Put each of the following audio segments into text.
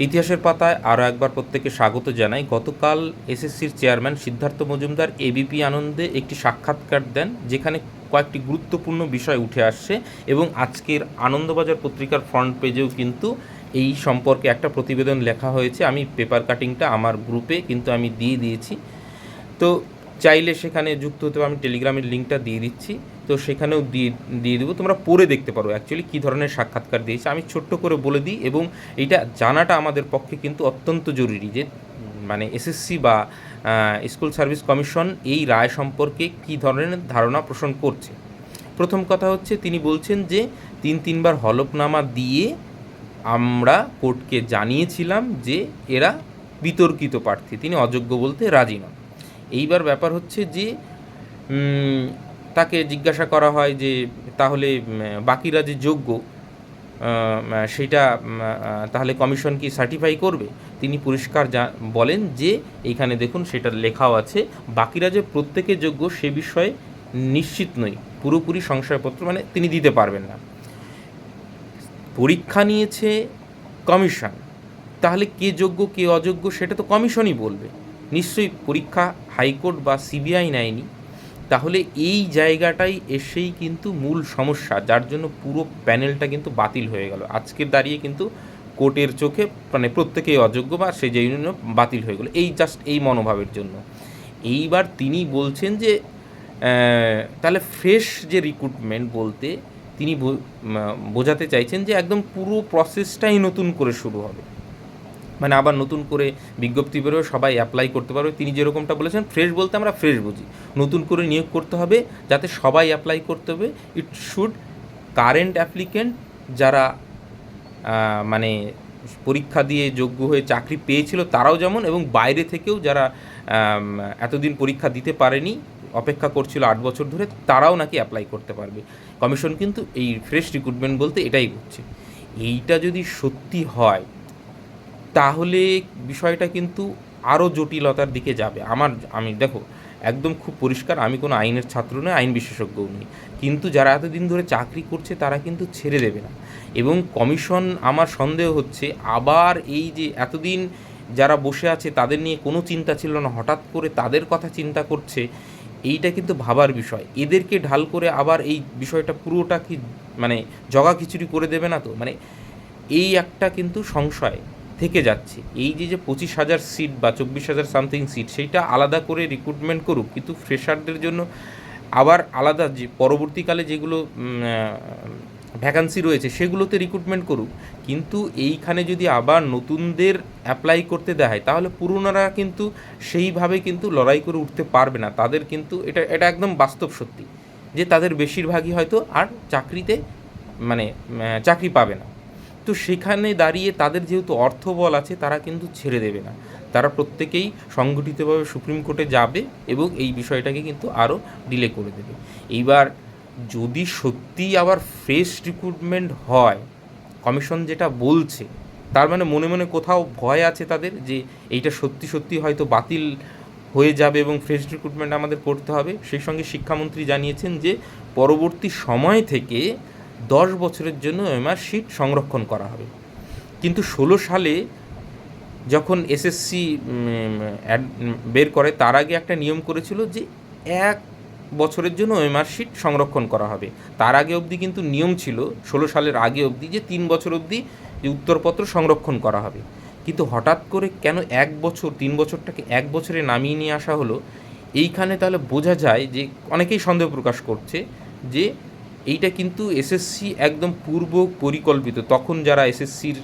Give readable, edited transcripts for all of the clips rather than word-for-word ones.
ইতিহাসের পাতায় আরও একবার প্রত্যেকে স্বাগত জানাই। গতকাল এসএসসির চেয়ারম্যান সিদ্ধার্থ মজুমদার এবিপি আনন্দে একটি সাক্ষাৎকার দেন, যেখানে কয়েকটি গুরুত্বপূর্ণ বিষয় উঠে আসছে এবং আজকের আনন্দবাজার পত্রিকার ফ্রন্ট পেজেও কিন্তু এই সম্পর্কে একটা প্রতিবেদন লেখা হয়েছে। আমি পেপার কাটিংটা আমার গ্রুপে কিন্তু আমি দিয়ে দিয়েছি, তো চাইলে সেখানে যুক্ত হতে আমি টেলিগ্রামের লিঙ্কটা দিয়ে দিচ্ছি, তো সেখানেও দিয়ে দেবো, তোমরা পড়ে দেখতে পারো অ্যাকচুয়ালি কী ধরনের সাক্ষাৎকার দিয়েছে। আমি ছোট্ট করে বলে দিই, এবং এইটা জানাটা আমাদের পক্ষে কিন্তু অত্যন্ত জরুরি যে মানে এসএসসি বা স্কুল সার্ভিস কমিশন এই রায় সম্পর্কে কী ধরনের ধারণা পোষণ করছে। প্রথম কথা হচ্ছে, তিনি বলছেন যে তিনবার হলফনামা দিয়ে আমরা কোর্টকে জানিয়েছিলাম যে এরা বিতর্কিত প্রার্থী, তিনি অযোগ্য বলতে রাজি নন। এইবার ব্যাপার হচ্ছে যে তাকে জিজ্ঞাসা করা হয় যে তাহলে বাকিরা যে যোগ্য সেটা তাহলে কমিশন কি সার্টিফাই করবে। তিনি পরিষ্কার বলেন যে এইখানে দেখুন সেটা লেখাও আছে, বাকিরা যে প্রত্যেকে যোগ্য সে বিষয়ে নিশ্চিত নই, পুরোপুরি সংশয়পত্র মানে তিনি দিতে পারবেন না। পরীক্ষা নিয়েছে কমিশন, তাহলে কে যোগ্য কে অযোগ্য সেটা তো কমিশনই বলবে, নিশ্চয়ই পরীক্ষা হাইকোর্ট বা সিবিআই নেয়নি। তাহলে এই জায়গাটাই এসেই কিন্তু মূল সমস্যা, যার জন্য পুরো প্যানেলটা কিন্তু বাতিল হয়ে গেল আজকের দাঁড়িয়ে, কিন্তু কোর্টের চোখে মানে প্রত্যেকেই অযোগ্য বা সেই জন্য বাতিল হয়ে গেল, এই জাস্ট এই মনোভাবের জন্য। এইবার তিনি বলছেন যে তাহলে ফ্রেশ যে রিক্রুটমেন্ট বলতে তিনি বোঝাতে চাইছেন যে একদম পুরো প্রসেসটাই নতুন করে শুরু হবে, মানে আবার নতুন করে বিজ্ঞপ্তি বেরোয়, সবাই অ্যাপ্লাই করতে পারবে। তিনি যেরকমটা বলেছেন ফ্রেশ বলতে আমরা ফ্রেশ বুঝি, নতুন করে নিয়োগ করতে হবে যাতে সবাই অ্যাপ্লাই করতে হবে। ইট শুড কারেন্ট অ্যাপ্লিকেন্ট যারা মানে পরীক্ষা দিয়ে যোগ্য হয়ে চাকরি পেয়েছিল তারাও যেমন, এবং বাইরে থেকেও যারা এতদিন পরীক্ষা দিতে পারেনি অপেক্ষা করছিল 8 বছর ধরে, তারাও নাকি অ্যাপ্লাই করতে পারবে। কমিশন কিন্তু এই ফ্রেশ রিক্রুটমেন্ট বলতে এটাই বুঝছে। এইটা যদি সত্যি হয় তাহলে বিষয়টা কিন্তু আরও জটিলতার দিকে যাবে। আমি দেখো একদম খুব পরিষ্কার, আমি কোনো আইনের ছাত্র নই, আইন বিশেষজ্ঞও নই, কিন্তু যারা এতদিন ধরে চাকরি করছে তারা কিন্তু ছেড়ে দেবে না। এবং কমিশন, আমার সন্দেহ হচ্ছে আবার এই যে এতদিন যারা বসে আছে তাদের নিয়ে কোনো চিন্তা ছিল না, হঠাৎ করে তাদের কথা চিন্তা করছে, এইটা কিন্তু ভাবার বিষয়। এদেরকে ঢাল করে আবার এই বিষয়টা পুরোটা কি মানে জগা খিচুড়ি করে দেবে না তো, মানে এই একটা কিন্তু সংশয় থেকে যাচ্ছে। এই যে 25,000 সিট বা 24,000 সামথিং সিট সেইটা আলাদা করে রিক্রুটমেন্ট করুক, কিন্তু ফ্রেশারদের জন্য আবার আলাদা যে পরবর্তীকালে যেগুলো ভ্যাকান্সি রয়েছে সেগুলোতে রিক্রুটমেন্ট করুক, কিন্তু এইখানে যদি আবার নতুনদের অ্যাপ্লাই করতে দেয় হয় তাহলে পুরনোরা কিন্তু সেইভাবে কিন্তু লড়াই করে উঠতে পারবে না। তাদের কিন্তু এটা একদম বাস্তব সত্যি যে তাদের বেশিরভাগই হয়তো আর চাকরিতে মানে চাকরি পাবে না। তো সেখানে দাঁড়িয়ে তাদের যেহেতু অর্থবল আছে তারা কিন্তু ছেড়ে দেবে না, তারা প্রত্যেকেই সংগঠিতভাবে সুপ্রিম কোর্টে যাবে এবং এই বিষয়টাকে কিন্তু আরও ডিলে করে দেবে। এইবার যদি সত্যিই আবার ফ্রেশ রিক্রুটমেন্ট হয়, কমিশন যেটা বলছে, তার মানে মনে মনে কোথাও ভয় আছে তাদের যে এইটা সত্যি সত্যি হয়তো বাতিল হয়ে যাবে এবং ফ্রেশ রিক্রুটমেন্ট আমাদের করতে হবে। সেই সঙ্গে শিক্ষামন্ত্রী জানিয়েছেন যে পরবর্তী সময় থেকে 10 বছরের জন্য ওএমআর শিট সংরক্ষণ করা হবে। কিন্তু 16 সালে যখন এসএসসি বের করে তার আগে একটা নিয়ম করেছিল যে 1 বছরের জন্য ওএমআর শিট সংরক্ষণ করা হবে। তার আগে অবধি কিন্তু নিয়ম ছিল 16 সালের আগে অবধি যে 3 বছর অবধি যে উত্তরপত্র সংরক্ষণ করা হবে। কিন্তু হঠাৎ করে কেন 1 বছর, 3 বছরটাকে 1 বছরে নামিয়ে নিয়ে আসা হলো, এইখানে তাহলে বোঝা যায় যে অনেকেই সন্দেহ প্রকাশ করছে যে এইটা কিন্তু এসএসসি একদম পূর্ব পরিকল্পিত। তখন যারা এসএসসির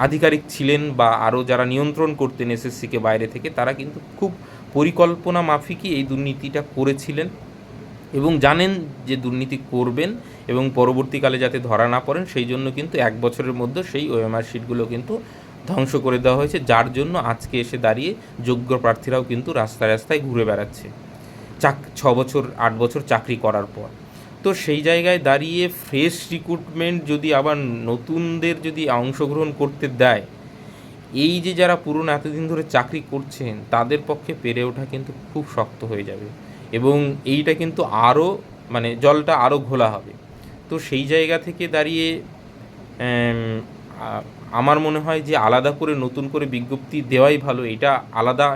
আধিকারিক ছিলেন বা আরও যারা নিয়ন্ত্রণ করতেন এসএসসিকে বাইরে থেকে, তারা কিন্তু খুব পরিকল্পনা মাফিকই এই দুর্নীতিটা করেছিলেন এবং জানেন যে দুর্নীতি করবেন এবং পরবর্তীকালে যাতে ধরা না পড়েন সেই জন্য কিন্তু 1 বছরের মধ্যে সেই ওএমআর শিটগুলো কিন্তু ধ্বংস করে দেওয়া হয়েছে, যার জন্য আজকে এসে দাঁড়িয়ে যোগ্য প্রার্থীরাও কিন্তু রাস্তায় রাস্তায় ঘুরে বেড়াচ্ছে 6 বছর 8 বছর চাকরি করার পর। তো সেই জায়গায় দাঁড়িয়ে ফ্রেশ রিক্রুটমেন্ট যদি আবার নতুনদের যদি অংশগ্রহণ করতে দেয়, এই যে যারা পুরনো এতদিন ধরে চাকরি করছেন তাদের পক্ষে পেরে ওঠা কিন্তু খুব শক্ত হয়ে যাবে এবং এইটা কিন্তু আরও মানে জলটা আরও ঘোলা হবে। তো সেই জায়গা থেকে দাঁড়িয়ে আমার মনে হয় যে আলাদা করে নতুন করে বিজ্ঞপ্তি দেওয়াই ভালো, এটা আলাদা,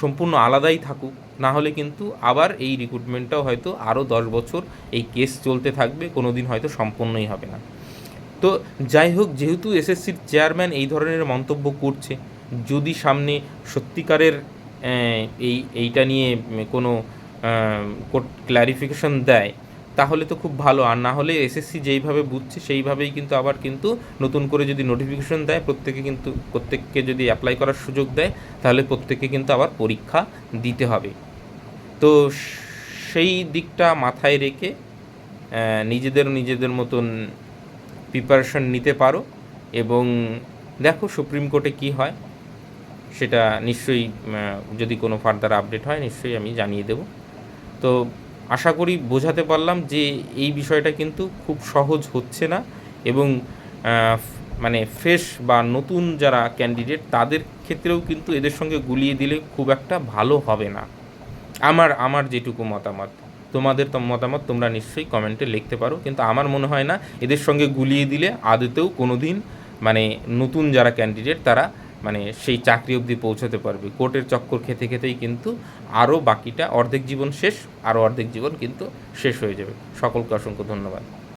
সম্পূর্ণ আলাদাই থাকুক, না হলে কিন্তু আবার এই রিক্রুটমেন্টটাও হয়তো আরও 10 বছর এই কেস চলতে থাকবে, কোনো দিন হয়তো সম্পূর্ণই হবে না। তো যাই হোক, যেহেতু এসএসসির চেয়ারম্যান এই ধরনের মন্তব্য করছে, যদি সামনে সত্যিকারের এইটা নিয়ে কোনো ক্ল্যারিফিকেশন দেয় তাহলে তো খুব ভালো, আর না হলে এসএসসি যেইভাবে বুঝছে সেইভাবেই কিন্তু আবার কিন্তু নতুন করে যদি নোটিফিকেশন দেয় প্রত্যেককে যদি অ্যাপ্লাই করার সুযোগ দেয় তাহলে প্রত্যেককে কিন্তু আবার পরীক্ষা দিতে হবে। তো সেই দিকটা মাথায় রেখে নিজেদের মতন প্রিপারেশন নিতে পারো, এবং দেখো সুপ্রিম কোর্টে কী হয়, সেটা নিশ্চয়ই যদি কোনো ফার্দার আপডেট হয় নিশ্চয়ই আমি জানিয়ে দেব। তো আশা করি বোঝাতে পারলাম যে এই বিষয়টা কিন্তু খুব সহজ হচ্ছে না, এবং মানে ফ্রেশ বা নতুন যারা ক্যান্ডিডেট তাদের ক্ষেত্রেও কিন্তু এদের সঙ্গে গুলিয়ে দিলে খুব একটা ভালো হবে না। আমার যেটুকু মতামত, তোমাদের মতামত তোমরা নিশ্চয়ই কমেন্টে লিখতে পারো, কিন্তু আমার মনে হয় না এদের সঙ্গে গুলিয়ে দিলে আদতেও কোনো দিন মানে নতুন যারা ক্যান্ডিডেট তারা মানে সেই চাকরি অবধি পৌঁছাতে পারবে। কোর্টের চক্কর খেতে খেতেই কিন্তু আরও বাকিটা অর্ধেক জীবন শেষ, আরও অর্ধেক জীবন কিন্তু শেষ হয়ে যাবে। সকলকে অসংখ্য ধন্যবাদ।